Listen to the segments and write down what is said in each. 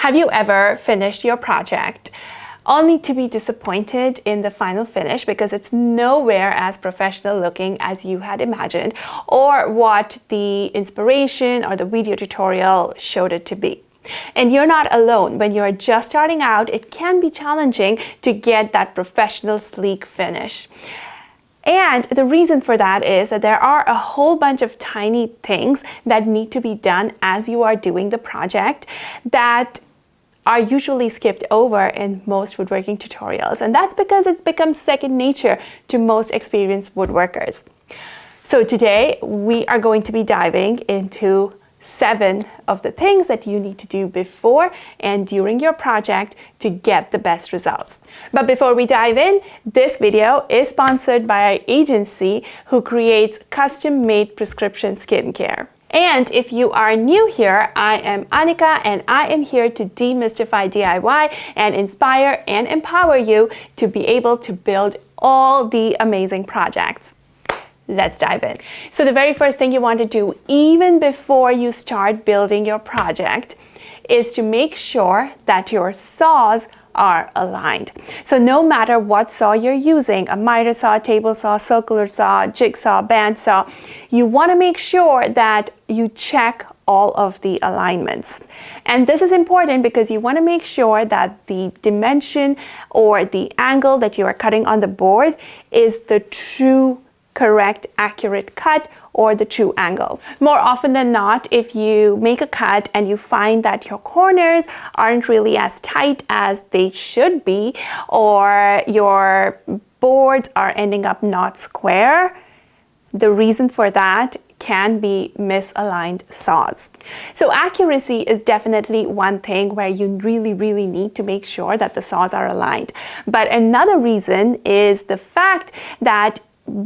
Have you ever finished your project only to be disappointed in the final finish because it's nowhere as professional looking as you had imagined or what the inspiration or the video tutorial showed it to be? And you're not alone. When you're just starting out, it can be challenging to get that professional, sleek finish. And the reason for that is that there are a whole bunch of tiny things that need to be done as you are doing the project that are usually skipped over in most woodworking tutorials. And that's because it's become second nature to most experienced woodworkers. So today we are going to be diving into 7 of the things that you need to do before and during your project to get the best results. But before we dive in, this video is sponsored by an agency who creates custom-made prescription skincare. And if you are new here, I am Annika and I am here to demystify DIY and inspire and empower you to be able to build all the amazing projects. Let's dive in. So the very first thing you want to do, even before you start building your project, is to make sure that your saws are aligned. So no matter what saw you're using, a miter saw, table saw, circular saw, jigsaw, bandsaw, you want to make sure that you check all of the alignments. And this is important because you want to make sure that the dimension or the angle that you are cutting on the board is the true correct, accurate cut or the true angle. More often than not, if you make a cut and you find that your corners aren't really as tight as they should be, or your boards are ending up not square, the reason for that can be misaligned saws. So accuracy is definitely one thing where you really need to make sure that the saws are aligned. But another reason is the fact that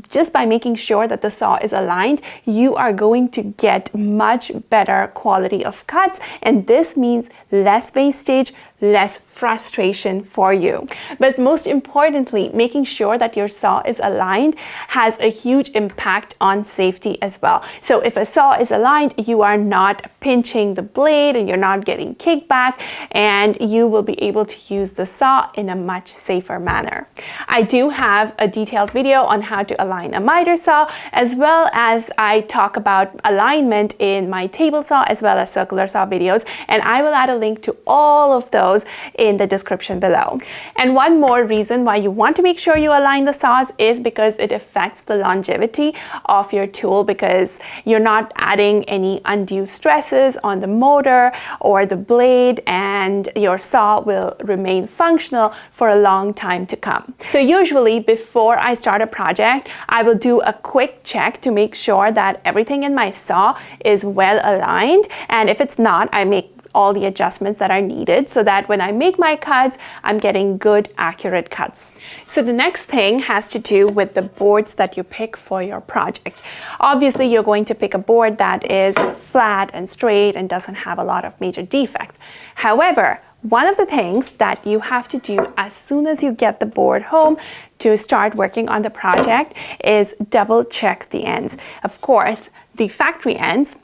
just by making sure that the saw is aligned, you are going to get much better quality of cuts, and this means less wastage, less frustration for you. But most importantly, making sure that your saw is aligned has a huge impact on safety as well. So if a saw is aligned, you are not pinching the blade and you're not getting kickback, and you will be able to use the saw in a much safer manner. I do have a detailed video on how to align a miter saw, as well as I talk about alignment in my table saw as well as circular saw videos, and I will add a link to all of those in the description below. And one more reason why you want to make sure you align the saws is because it affects the longevity of your tool, because you're not adding any undue stresses on the motor or the blade, and your saw will remain functional for a long time to come. So usually before I start a project, I will do a quick check to make sure that everything in my saw is well aligned, and if it's not, I make all the adjustments that are needed so that when I make my cuts, I'm getting good, accurate cuts. So the next thing has to do with the boards that you pick for your project. Obviously, you're going to pick a board that is flat and straight and doesn't have a lot of major defects. However, one of the things that you have to do as soon as you get the board home to start working on the project is double check the ends. Of course, the factory ends,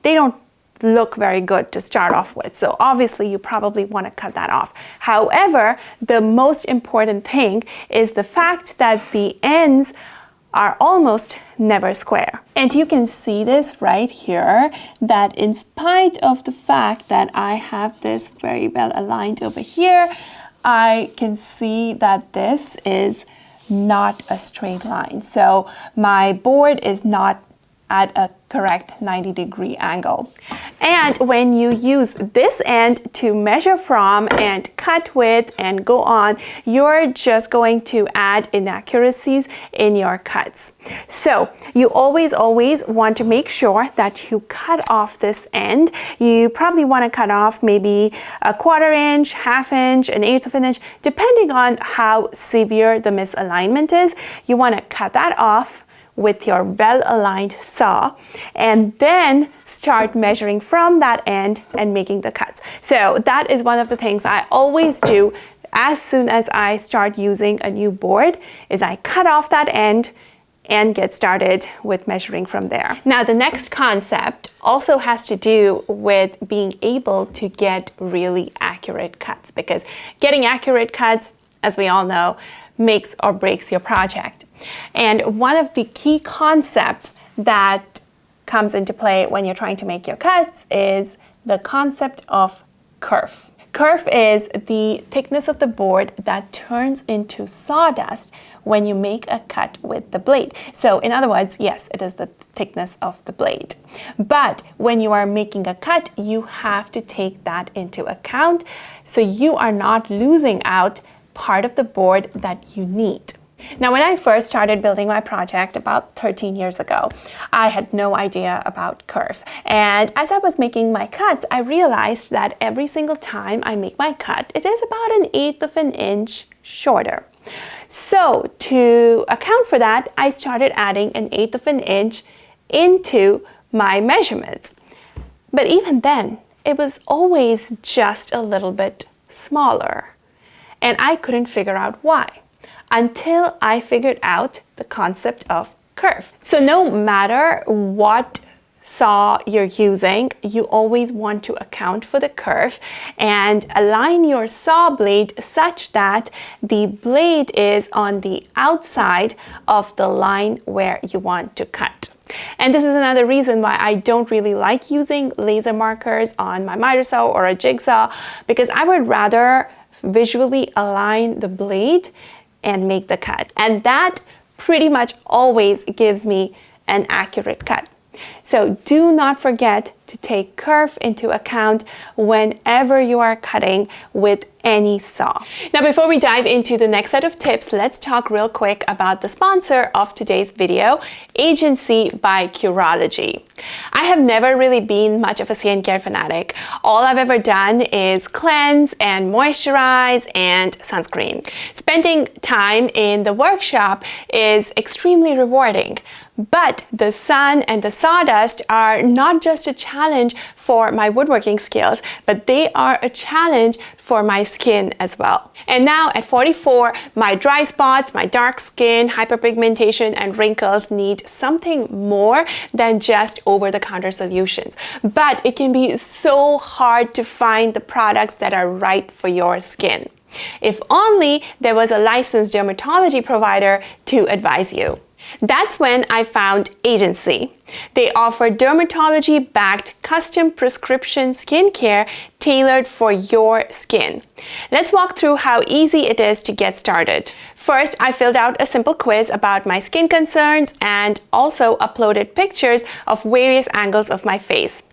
they don't look very good to start off with. So obviously you probably want to cut that off. However, the most important thing is the fact that the ends are almost never square. And you can see this right here, that in spite of the fact that I have this very well aligned over here, I can see that this is not a straight line. So my board is not at a correct 90-degree angle. And when you use this end to measure from and cut with and go on, you're just going to add inaccuracies in your cuts. So you always want to make sure that you cut off this end. You probably want to cut off maybe a 1/4 inch, 1/2 inch, 1/8 of an inch, depending on how severe the misalignment is. You want to cut that off with your well-aligned saw, and then start measuring from that end and making the cuts. So that is one of the things I always do as soon as I start using a new board, is I cut off that end and get started with measuring from there. Now, the next concept also has to do with being able to get really accurate accurate cuts, because getting accurate cuts, as we all know, makes or breaks your project. And one of the key concepts that comes into play when you're trying to make your cuts is the concept of kerf. Kerf is the thickness of the board that turns into sawdust when you make a cut with the blade. So in other words, yes, it is the thickness of the blade. But when you are making a cut, you have to take that into account so you are not losing out part of the board that you need. Now, when I first started building my project about 13 years ago, I had no idea about kerf. And as I was making my cuts, I realized that every single time I make my cut, it is about 1/8 of an inch shorter. So to account for that, I started adding 1/8 of an inch into my measurements. But even then, it was always just a little bit smaller. And I couldn't figure out why, until I figured out the concept of kerf. So no matter what saw you're using, you always want to account for the kerf and align your saw blade such that the blade is on the outside of the line where you want to cut. And this is another reason why I don't really like using laser markers on my miter saw or a jigsaw, because I would rather visually align the blade and make the cut. And that pretty much always gives me an accurate cut. So do not forget to take kerf into account whenever you are cutting with any saw. Now, before we dive into the next set of tips, let's talk real quick about the sponsor of today's video, Agency by Curology. I have never really been much of a skincare fanatic. All I've ever done is cleanse and moisturize and sunscreen. Spending time in the workshop is extremely rewarding. But the sun and the sawdust are not just a challenge for my woodworking skills, but they are a challenge for my skin as well. And now at 44, my dry spots, my dark skin, hyperpigmentation, and wrinkles need something more than just over-the-counter solutions. But it can be so hard to find the products that are right for your skin. If only there was a licensed dermatology provider to advise you. That's when I found Agency. They offer dermatology-backed custom prescription skincare tailored for your skin. Let's walk through how easy it is to get started. First, I filled out a simple quiz about my skin concerns and also uploaded pictures of various angles of my face.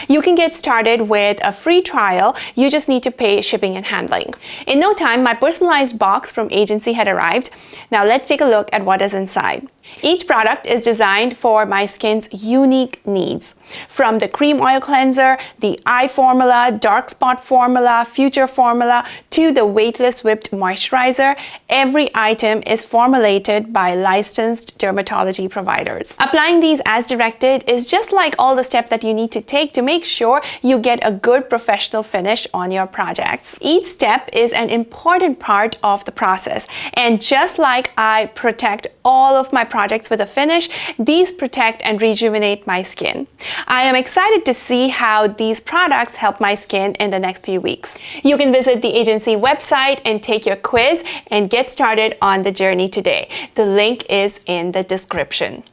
You can get started with a free trial. You just need to pay shipping and handling. In no time, my personalized box from Agency had arrived. Now let's take a look at what is inside. Each product is designed for my skin's unique needs. From the cream oil cleanser, the eye formula, dark spot formula, future formula, to the weightless whipped moisturizer, every item is formulated by licensed dermatology providers. Applying these as directed is just like all the steps that you need to take to make sure you get a good professional finish on your projects. Each step is an important part of the process. And just like I protect all of my projects with a finish, these protect and rejuvenate my skin. I am excited to see how these products help my skin in the next few weeks. You can visit the Agency website and take your quiz and get started on the journey today. The link is in the description.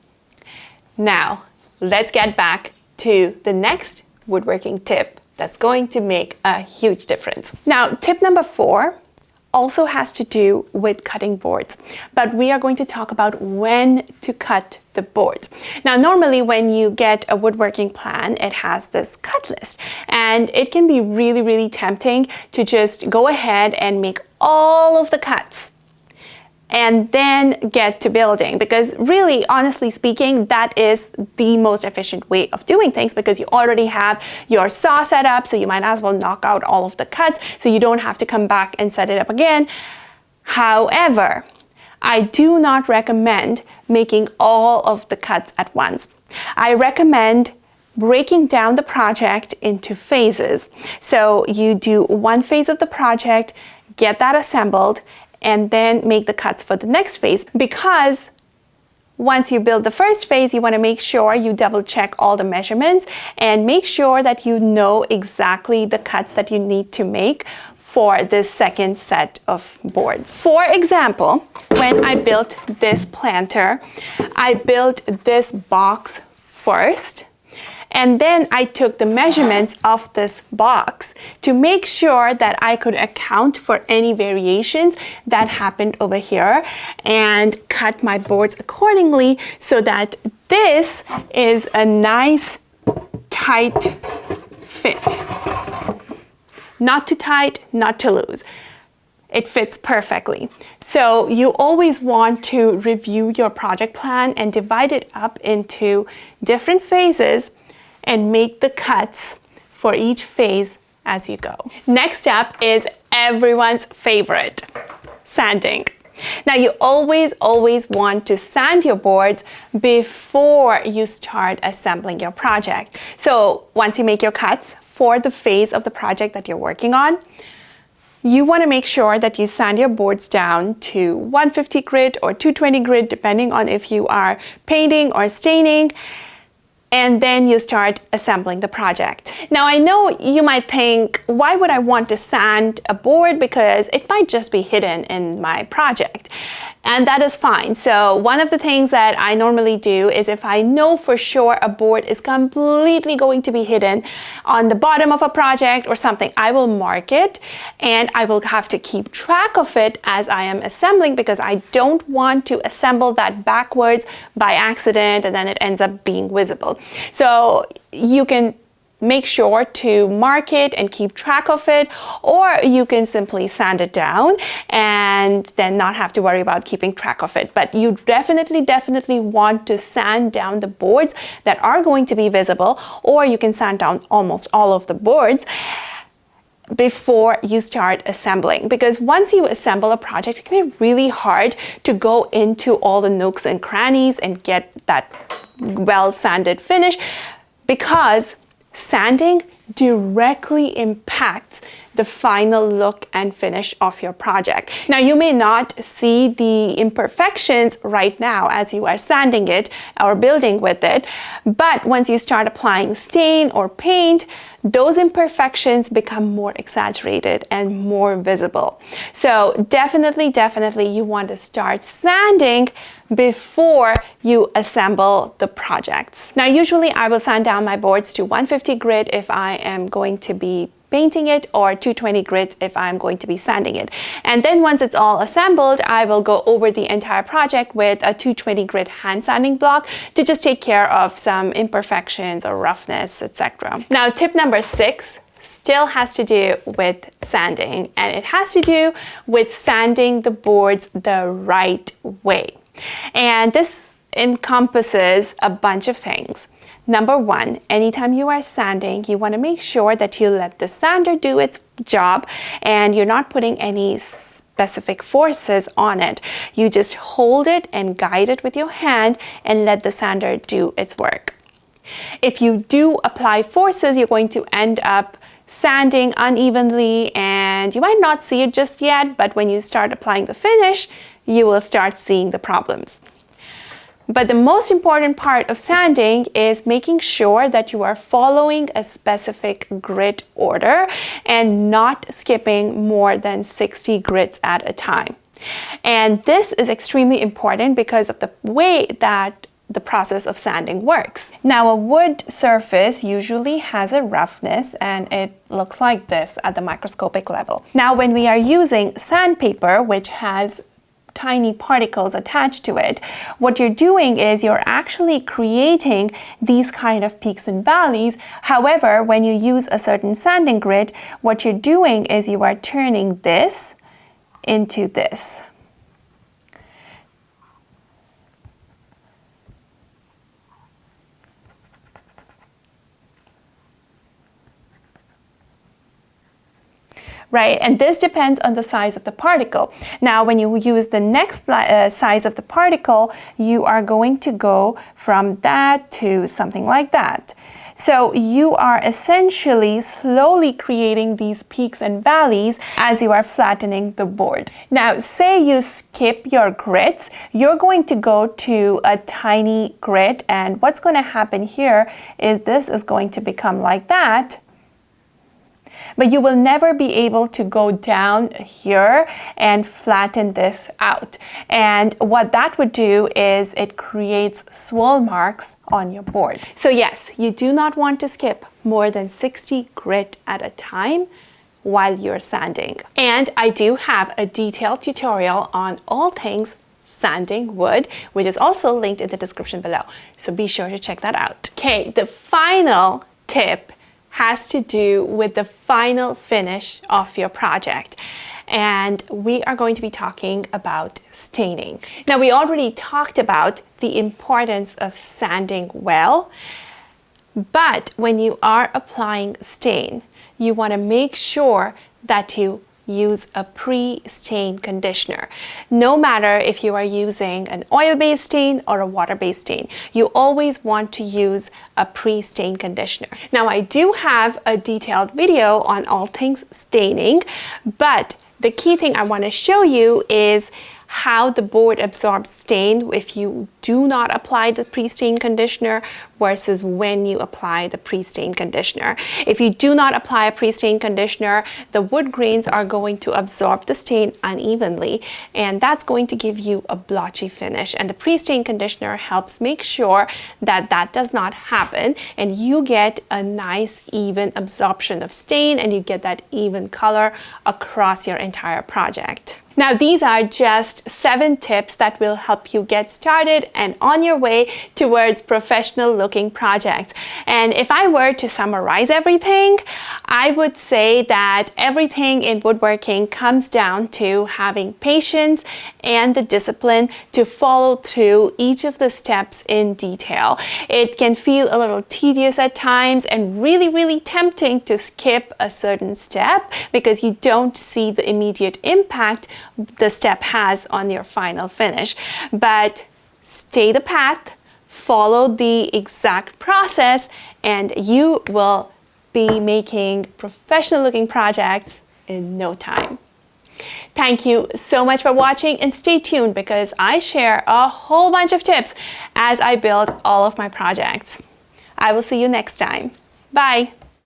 Now, let's get back to the next woodworking tip that's going to make a huge difference. Now, tip number 4 also has to do with cutting boards, but we are going to talk about when to cut the boards. Now, normally when you get a woodworking plan, it has this cut list, and it can be really, really tempting to just go ahead and make all of the cuts and then get to building, because really, honestly speaking, that is the most efficient way of doing things, because you already have your saw set up, so you might as well knock out all of the cuts so you don't have to come back and set it up again. However, I do not recommend making all of the cuts at once. I recommend breaking down the project into phases. So you do one phase of the project, get that assembled, and then make the cuts for the next phase. Because once you build the first phase, you want to make sure you double check all the measurements and make sure that you know exactly the cuts that you need to make for this second set of boards. For example, when I built this planter, I built this box first, and then I took the measurements of this box to make sure that I could account for any variations that happened over here and cut my boards accordingly so that this is a nice tight fit. Not too tight, not too loose. It fits perfectly. So you always want to review your project plan and divide it up into different phases and make the cuts for each phase as you go. Next up is everyone's favorite, sanding. Now you always want to sand your boards before you start assembling your project. So once you make your cuts for the phase of the project that you're working on, you want to make sure that you sand your boards down to 150 grit or 220 grit, depending on if you are painting or staining. And then you start assembling the project. Now I know you might think, why would I want to sand a board? Because it might just be hidden in my project. And that is fine. So one of the things that I normally do is if I know for sure a board is completely going to be hidden on the bottom of a project or something, I will mark it and I will have to keep track of it as I am assembling, because I don't want to assemble that backwards by accident and then it ends up being visible. So you can make sure to mark it and keep track of it, or you can simply sand it down and then not have to worry about keeping track of it. But you definitely want to sand down the boards that are going to be visible, or you can sand down almost all of the boards before you start assembling, because once you assemble a project, it can be really hard to go into all the nooks and crannies and get that well sanded finish, because sanding directly impacts the final look and finish of your project. Now you may not see the imperfections right now as you are sanding it or building with it, but once you start applying stain or paint, those imperfections become more exaggerated and more visible. So definitely you want to start sanding before you assemble the projects. Now usually I will sand down my boards to 150 grit if I am going to be painting it, or 220 grit if I'm going to be sanding it. And then once it's all assembled, I will go over the entire project with a 220 grit hand sanding block to just take care of some imperfections or roughness, etc. Now tip number 6 still has to do with sanding, and it has to do with sanding the boards the right way. And this encompasses a bunch of things. Number 1, anytime you are sanding, you want to make sure that you let the sander do its job and you're not putting any specific forces on it. You just hold it and guide it with your hand and let the sander do its work. If you do apply forces, you're going to end up sanding unevenly and you might not see it just yet, but when you start applying the finish, you will start seeing the problems. But the most important part of sanding is making sure that you are following a specific grit order and not skipping more than 60 grits at a time. And this is extremely important because of the way that the process of sanding works. Now, a wood surface usually has a roughness and it looks like this at the microscopic level. Now, when we are using sandpaper, which has tiny particles attached to it, what you're doing is you're actually creating these kind of peaks and valleys. However, when you use a certain sanding grit, what you're doing is you are turning this into this. Right, and this depends on the size of the particle. Now, when you use the next size of the particle, you are going to go from that to something like that. So you are essentially slowly creating these peaks and valleys as you are flattening the board. Now, say you skip your grits, you're going to go to a tiny grit, and what's going to happen here is this is going to become like that. but you will never be able to go down here and flatten this out. And what that would do is it creates swirl marks on your board. So yes, you do not want to skip more than 60 grit at a time while you're sanding. And I do have a detailed tutorial on all things sanding wood, which is also linked in the description below. So be sure to check that out. Okay, the final tip has to do with the final finish of your project. And we are going to be talking about staining. Now, we already talked about the importance of sanding well, but when you are applying stain, you want to make sure that you use a pre-stain conditioner. No matter if you are using an oil-based stain or a water-based stain, you always want to use a pre-stain conditioner. Now, I do have a detailed video on all things staining, but the key thing I want to show you is how the board absorbs stain if you do not apply the pre-stain conditioner versus when you apply the pre-stain conditioner. If you do not apply a pre-stain conditioner, the wood grains are going to absorb the stain unevenly, and that's going to give you a blotchy finish. And the pre-stain conditioner helps make sure that that does not happen, and you get a nice even absorption of stain, and you get that even color across your entire project. Now, these are just 7 tips that will help you get started and on your way towards professional looking projects. And if I were to summarize everything, I would say that everything in woodworking comes down to having patience and the discipline to follow through each of the steps in detail. It can feel a little tedious at times and really tempting to skip a certain step because you don't see the immediate impact the step has on your final finish. But stay the path, follow the exact process, and you will be making professional looking projects in no time. Thank you so much for watching, and stay tuned because I share a whole bunch of tips as I build all of my projects. I will see you next time. Bye.